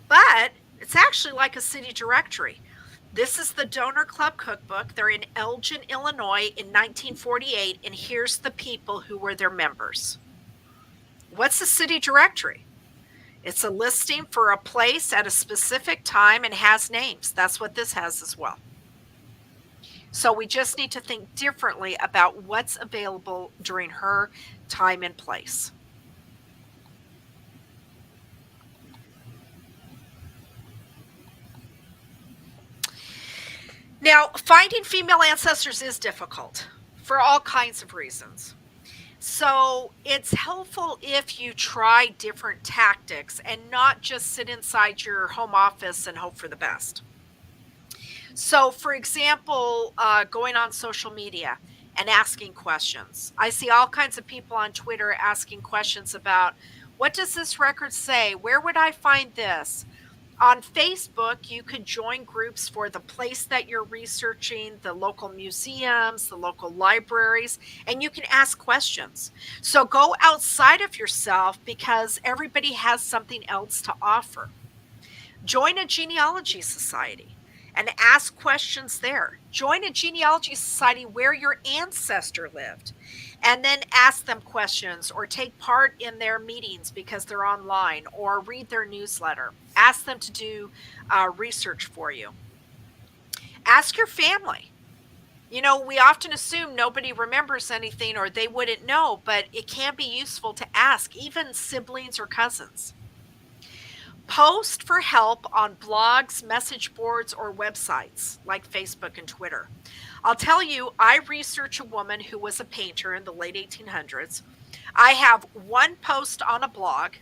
but it's actually like a city directory. This is the Donor Club Cookbook. They're in Elgin, Illinois in 1948, and here's the people who were their members. What's the city directory? It's a listing for a place at a specific time and has names. That's what this has as well. So we just need to think differently about what's available during her time and place. Now, finding female ancestors is difficult for all kinds of reasons. So it's helpful if you try different tactics and not just sit inside your home office and hope for the best. So, for example, going on social media and asking questions. I see all kinds of people on Twitter asking questions about, what does this record say? Where would I find this? On Facebook, you could join groups for the place that you're researching, the local museums, the local libraries, and you can ask questions. So go outside of yourself because everybody has something else to offer. Join a genealogy society and ask questions there. Join a genealogy society where your ancestor lived and then ask them questions or take part in their meetings because they're online or read their newsletter. Ask them to do research for you. Ask your family. You know, we often assume nobody remembers anything or they wouldn't know, but it can be useful to ask, even siblings or cousins. Post for help on blogs, message boards, or websites like Facebook and Twitter. I'll tell you, I research a woman who was a painter in the late 1800s. I have one post on a blog,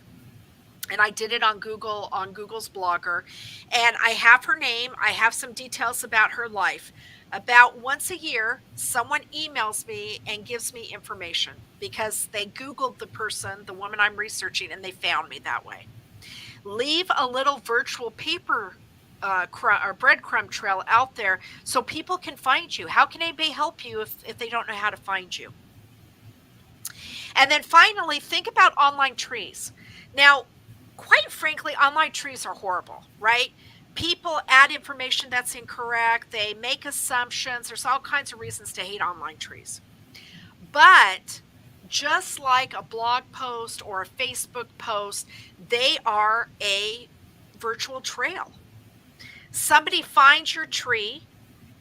and I did it on Google's Blogger, and I have her name, I have some details about her life. About once a year, someone emails me and gives me information because they Googled the person, the woman I'm researching, and they found me that way. Leave a little virtual paper or breadcrumb trail out there so people can find you. How can anybody help you if they don't know how to find you? And then finally, think about online trees. Now, quite frankly, online trees are horrible, right? People add information that's incorrect, they make assumptions. There's all kinds of reasons to hate online trees. But just like a blog post or a Facebook post, they are a virtual trail. Somebody finds your tree,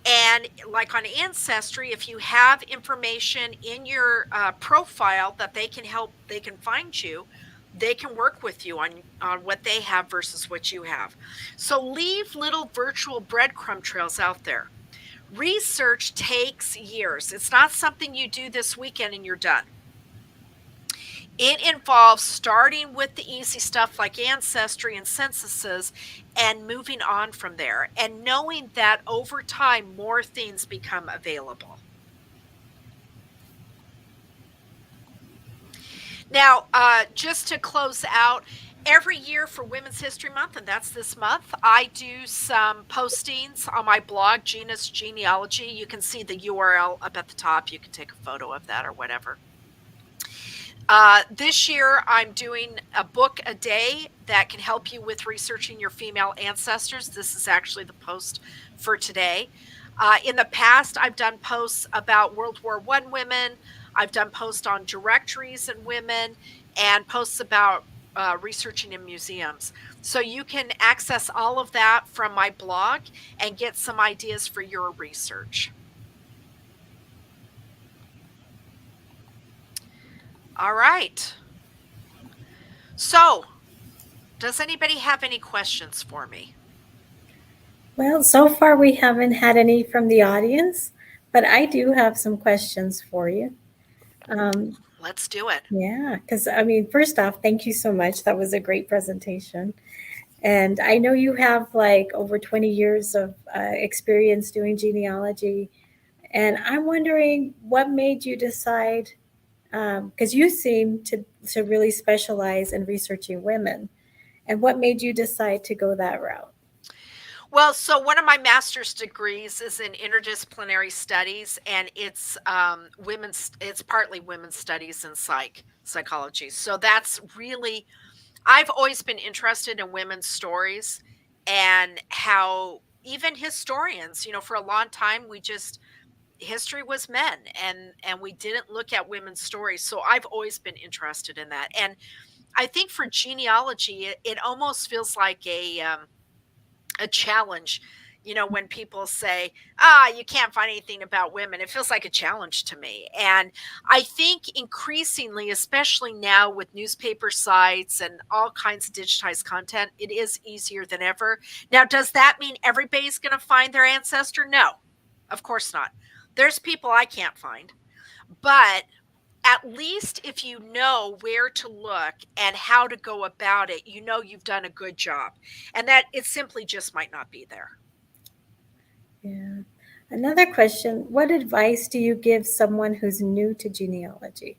and like on Ancestry, if you have information in your profile that they can help, they can find you, they can work with you on what they have versus what you have. So leave little virtual breadcrumb trails out there. Research takes years. It's not something you do this weekend and you're done. It involves starting with the easy stuff like ancestry and censuses and moving on from there and knowing that over time more things become available. Now, just to close out, every year for Women's History Month, and that's this month, I do some postings on my blog, Gena's Genealogy. You can see the URL up at the top. You can take a photo of that or whatever. This year, I'm doing a book a day that can help you with researching your female ancestors. This is actually the post for today. In the past, I've done posts about World War I women. I've done posts on directories and women and posts about researching in museums. So you can access all of that from my blog and get some ideas for your research. All right. So, does anybody have any questions for me? Well, so far we haven't had any from the audience, but I do have some questions for you. Let's do it. Yeah, because I mean, first off, thank you so much. That was a great presentation. And I know you have like over 20 years of experience doing genealogy. And I'm wondering what made you decide, because you seem to really specialize in researching women, and what made you decide to go that route? Well, so one of my master's degrees is in interdisciplinary studies, and it's partly women's studies and psychology. So that's really, I've always been interested in women's stories and how even historians, for a long time, history was men, and we didn't look at women's stories. So I've always been interested in that. And I think for genealogy, it almost feels like a challenge. When people say, you can't find anything about women, it feels like a challenge to me. And I think increasingly, especially now with newspaper sites and all kinds of digitized content, it is easier than ever. Now, does that mean everybody's going to find their ancestor? No, of course not. There's people I can't find, but at least if you know where to look and how to go about it, you've done a good job, and that it simply just might not be there. Yeah. Another question, what advice do you give someone who's new to genealogy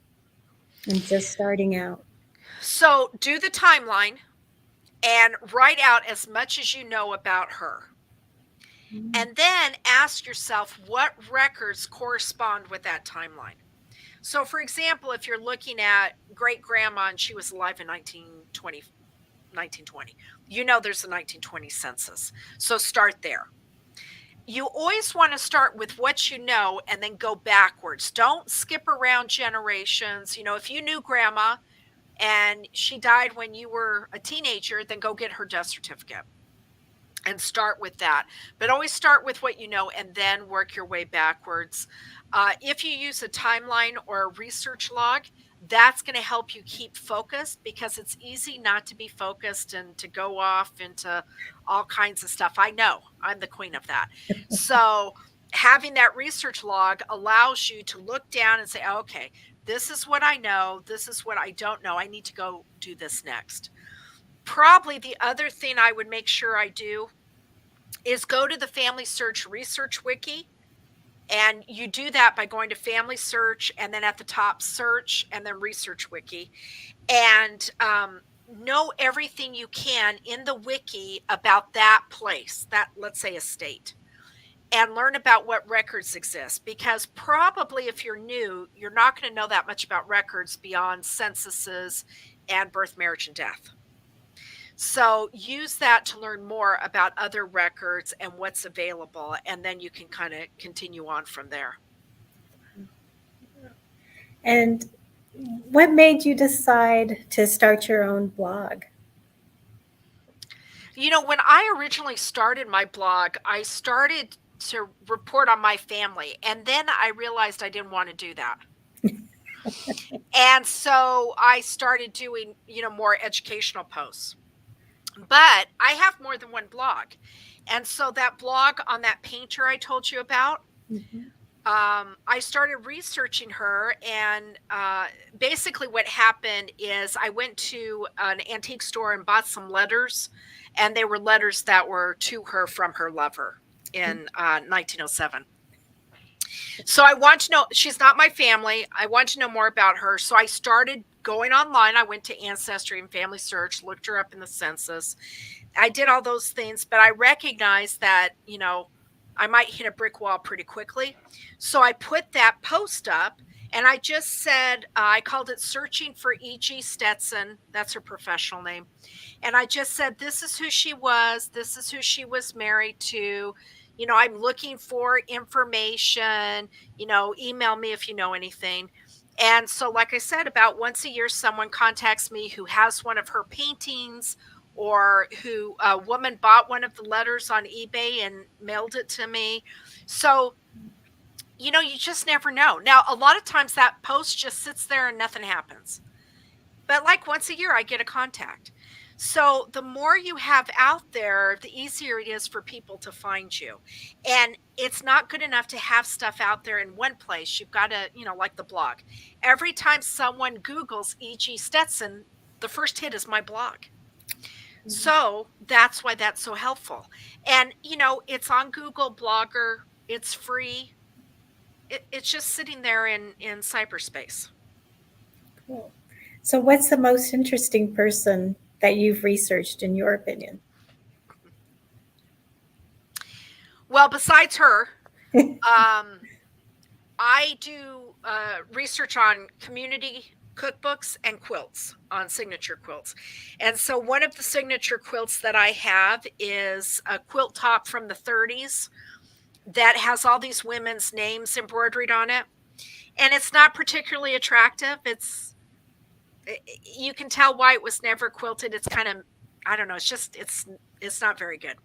and just starting out? So do the timeline and write out as much as you know about her. Mm. And then ask yourself what records correspond with that timeline. So, for example, if you're looking at great grandma and she was alive in 1920, there's a 1920 census. So start there. You always want to start with what you know and then go backwards. Don't skip around generations. If you knew grandma and she died when you were a teenager, then go get her death certificate and start with that. But always start with what you know and then work your way backwards. If you use a timeline or a research log, that's going to help you keep focused, because it's easy not to be focused and to go off into all kinds of stuff. I know I'm the queen of that. So, having that research log allows you to look down and say, okay, this is what I know. This is what I don't know. I need to go do this next. Probably the other thing I would make sure I do is go to the FamilySearch Research Wiki. And you do that by going to FamilySearch and then at the top search and then Research Wiki. And know everything you can in the wiki about that place, that, let's say, estate, and learn about what records exist. Because probably if you're new, you're not going to know that much about records beyond censuses and birth, marriage, and death. So use that to learn more about other records and what's available, and then you can kind of continue on from there. And what made you decide to start your own blog? When I originally started my blog, I started to report on my family, and then I realized I didn't want to do that. And so I started doing, more educational posts. But I have more than one blog. And so that blog on that painter I told you about, Mhm. I started researching her, and basically what happened is I went to an antique store and bought some letters, and they were letters that were to her from her lover in 1907. So I want to know, she's not my family. I want to know more about her. So I started going online. I went to Ancestry and Family Search, looked her up in the census. I did all those things, but I recognized that, I might hit a brick wall pretty quickly. So I put that post up, and I just said, I called it Searching for E.G. Stetson. That's her professional name. And I just said, this is who she was. This is who she was married to. I'm looking for information. Email me if you know anything. And so, like I said, about once a year, someone contacts me who has one of her paintings, or who a woman bought one of the letters on eBay and mailed it to me. So, you just never know. Now, a lot of times that post just sits there and nothing happens. But like once a year, I get a contact. So the more you have out there, the easier it is for people to find you. And it's not good enough to have stuff out there in one place. You've got to, like the blog. Every time someone Googles E.G. Stetson, the first hit is my blog. So that's why that's so helpful. And, it's on Google Blogger, it's free. It's just sitting there in cyberspace. Cool. So, what's the most interesting person that you've researched, in your opinion? Well, besides her, um, I do research on community cookbooks and quilts on signature quilts. And so one of the signature quilts that I have is a quilt top from the 30s that has all these women's names embroidered on it. And it's not particularly attractive. You can tell why it was never quilted. It's kind of, I don't know, it's not very good.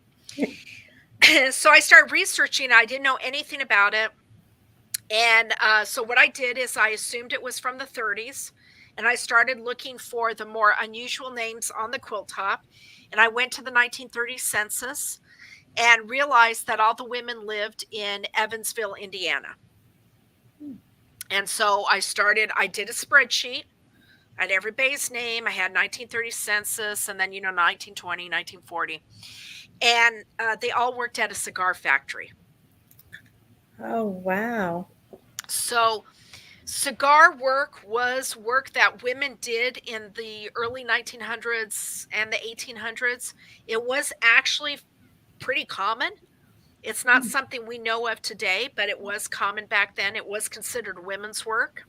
So I started researching. I didn't know anything about it. And so what I did is I assumed it was from the 30s, and I started looking for the more unusual names on the quilt top. And I went to the 1930s census and realized that all the women lived in Evansville, Indiana. And so I did a spreadsheet. I had everybody's name. I had 1930 census, and then, 1920, 1940. And they all worked at a cigar factory. Oh, wow. So cigar work was work that women did in the early 1900s and the 1800s. It was actually pretty common. It's not something we know of today, but it was common back then. It was considered women's work.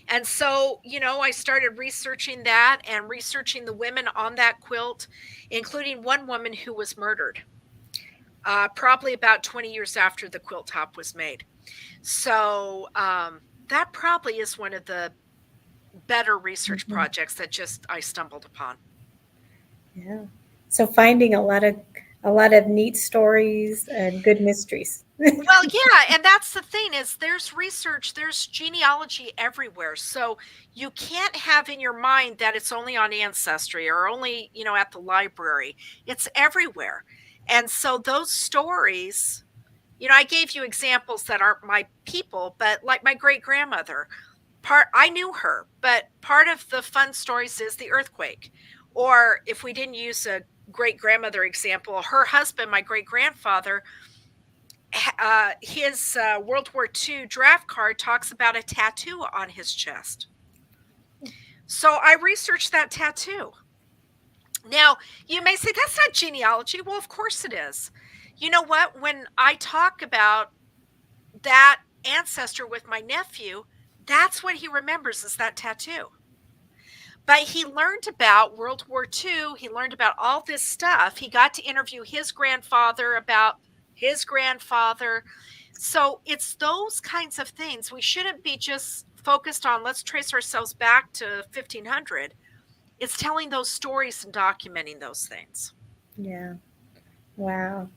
And so, I started researching that and researching the women on that quilt, including one woman who was murdered, probably about 20 years after the quilt top was made. So that probably is one of the better research projects that just I stumbled upon. Yeah. So finding a lot of neat stories and good mysteries. Well, yeah, and that's the thing is there's research, there's genealogy everywhere. So you can't have in your mind that it's only on Ancestry or only, at the library. It's everywhere. And so those stories, I gave you examples that aren't my people, but like my great grandmother, I knew her, but part of the fun stories is the earthquake. Or if we didn't use a great grandmother example, her husband, my great grandfather, his World War II draft card talks about a tattoo on his chest. So I researched that tattoo. Now, you may say, that's not genealogy. Well, of course it is. You know what? When I talk about that ancestor with my nephew, that's what he remembers is that tattoo. But he learned about World War II. He learned about all this stuff. He got to interview his grandfather about his grandfather. So it's those kinds of things. We shouldn't be just focused on let's trace ourselves back to 1500. It's telling those stories and documenting those things. Yeah. Wow.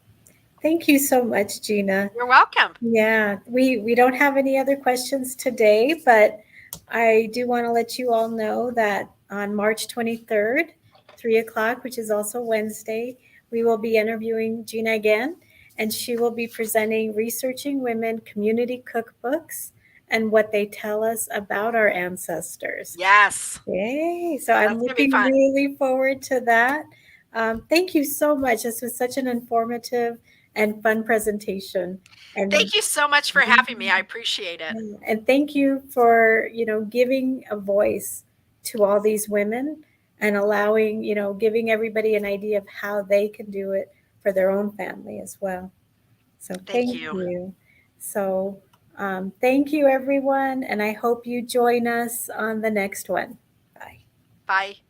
Thank you so much, Gena. You're welcome. Yeah, we don't have any other questions today, but I do want to let you all know that on March 23rd, 3 o'clock, which is also Wednesday, we will be interviewing Gena again, and she will be presenting Researching Women Community Cookbooks and what they tell us about our ancestors. Yes. Yay. So I'm That's gonna be looking fun. really forward to that. Thank you so much. This was such an informative and fun presentation. Thank you so much for having me. I appreciate it. And thank you for, giving a voice to all these women and allowing, giving everybody an idea of how they can do it for their own family as well. So Thank thank you. you. So thank you, everyone. And I hope you join us on the next one. Bye. Bye.